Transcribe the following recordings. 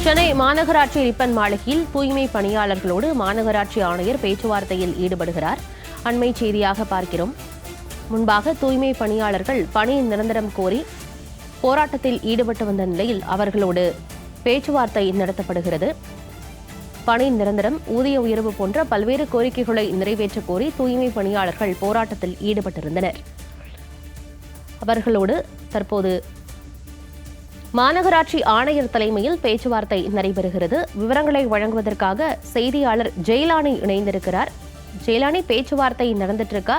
சென்னை மாநகராட்சி ரிப்பன் மாளிகையில் தூய்மை பணியாளர்களோடு மாநகராட்சி ஆணையர் பேச்சுவார்த்தையில் ஈடுபடுகிறார். அண்மை செய்தியாக பார்க்கிறோம். முன்பாக தூய்மை பணியாளர்கள் பணி நிரந்தரம் கோரி போராட்டத்தில் ஈடுபட்டு வந்த நிலையில் அவர்களோடு பேச்சுவார்த்தை நடத்தப்படுகிறது. பணி நிரந்தரம், ஊதிய உயர்வு போன்ற பல்வேறு கோரிக்கைகளை நிறைவேற்ற கோரி தூய்மை பணியாளர்கள் போராட்டத்தில் ஈடுபட்டிருந்தனர். அவர்களோடு தற்போது மாநகராட்சி ஆணையர் தலைமையில் பேச்சுவார்த்தை நடைபெறுகிறது. விவரங்களை வழங்குவதற்காக செய்தியாளர் ஜெயலானி இணைந்திருக்கிறார். ஜெயலானி, பேச்சுவார்த்தை நடந்துட்டு இருக்கா?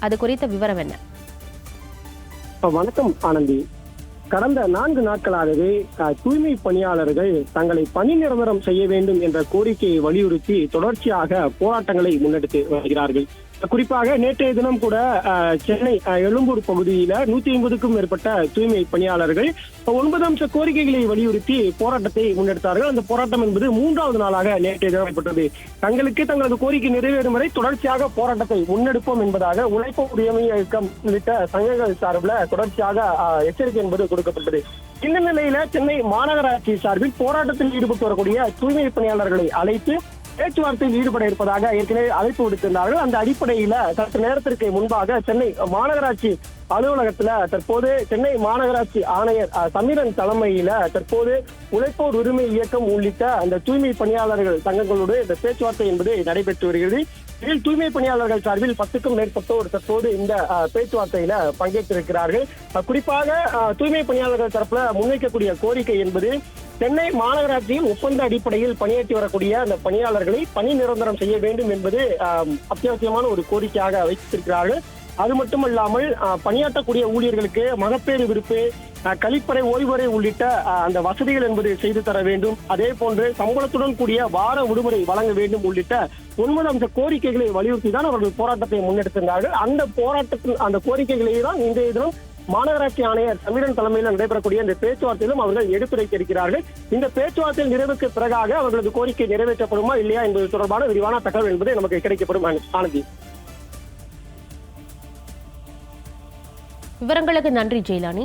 அது குறித்த விவரம் என்ன? வணக்கம் ஆனந்தி. கடந்த 4 நாட்களாகவே தூய்மை பணியாளர்கள் தங்களை பணி நிரந்தரம் செய்ய வேண்டும் என்ற கோரிக்கையை வலியுறுத்தி தொடர்ச்சியாக போராட்டங்களை முன்னெடுத்து வருகிறார்கள். குறிப்பாக நேற்றைய தினம் கூட சென்னை எழும்பூர் பகுதியில 150க்கும் மேற்பட்ட தூய்மை பணியாளர்கள் 9 அம்ச கோரிக்கைகளை வலியுறுத்தி போராட்டத்தை முன்னெடுத்தார்கள். அந்த போராட்டம் என்பது 3வது நாளாக நேற்றைய தினம் நடைபெற்றது. தங்களது கோரிக்கை நிறைவேறும் வரை தொடர்ச்சியாக போராட்டத்தை முன்னெடுப்போம் என்பதாக உழைப்பு உரிமை இயக்கம் உள்ளிட்ட சங்கங்கள் சார்பில் தொடர்ச்சியாக எச்சரிக்கை என்பது கொடுக்கப்பட்டது. இந்த நிலையில சென்னை மாநகராட்சி சார்பில் போராட்டத்தில் ஈடுபட்டு வரக்கூடிய தூய்மை பணியாளர்களை அழைத்து பேச்சுவார்த்தையில் ஈடுபட இருப்பதாக ஏற்கனவே அழைப்பு விடுத்திருந்தார்கள். அந்த அடிப்படையில சற்று நேரத்திற்கு முன்பாக சென்னை மாநகராட்சி அலுவலகத்துல தற்போது சென்னை மாநகராட்சி ஆணையர் சமீரன் தலைமையில தற்போது உழைப்போர் உரிமை இயக்கம் உள்ளிட்ட அந்த தூய்மை பணியாளர்கள் சங்கங்களோடு இந்த பேச்சுவார்த்தை என்பது நடைபெற்று வருகிறது. இதில் தூய்மை பணியாளர்கள் சார்பில் 10க்கும் மேற்பட்டோர் தற்போது இந்த பேச்சுவார்த்தையில பங்கேற்றிருக்கிறார்கள். குறிப்பாக தூய்மை பணியாளர்கள் தரப்புல முன்வைக்கக்கூடிய கோரிக்கை என்பது சென்னை மாநகராட்சியில் ஒப்பந்த அடிப்படையில் பணியாற்றி வரக்கூடிய அந்த பணியாளர்களை பணி நிரந்தரம் செய்ய வேண்டும் என்பது அத்தியாவசியமான ஒரு கோரிக்கையாக வைத்திருக்கிறார்கள். அது மட்டுமல்லாமல் பணியாற்றக்கூடிய ஊழியர்களுக்கு மகப்பேறு விடுப்பு, கழிப்பறை, ஓய்வறை உள்ளிட்ட அந்த வசதிகள் என்பது செய்து தர வேண்டும். அதே போன்று சம்பளத்துடன் கூடிய வார விடுமுறை வழங்க வேண்டும் உள்ளிட்ட 9 அம்ச கோரிக்கைகளை வலியுறுத்தி தான் அவர்கள் போராட்டத்தை முன்னெடுத்திருந்தார்கள். அந்த கோரிக்கைகளை தான் இன்றைய தினம் மாநகராட்சி ஆணையர் சமீரன் தலைமையில் நடைபெறக்கூடிய இந்த பேச்சுவார்த்தையிலும் அவர்கள் எடுத்துரைக்க இருக்கிறார்கள். இந்த பேச்சுவார்த்தையில் நிறைவுக்கு பிறகாக அவர்களது கோரிக்கை நிறைவேற்றப்படுமா இல்லையா என்பது தொடர்பான விரிவான தகவல் என்பது நமக்கு கிடைக்கப்படும். ஆனந்தி, விவரங்களுக்கு நன்றி ஜெயலானி.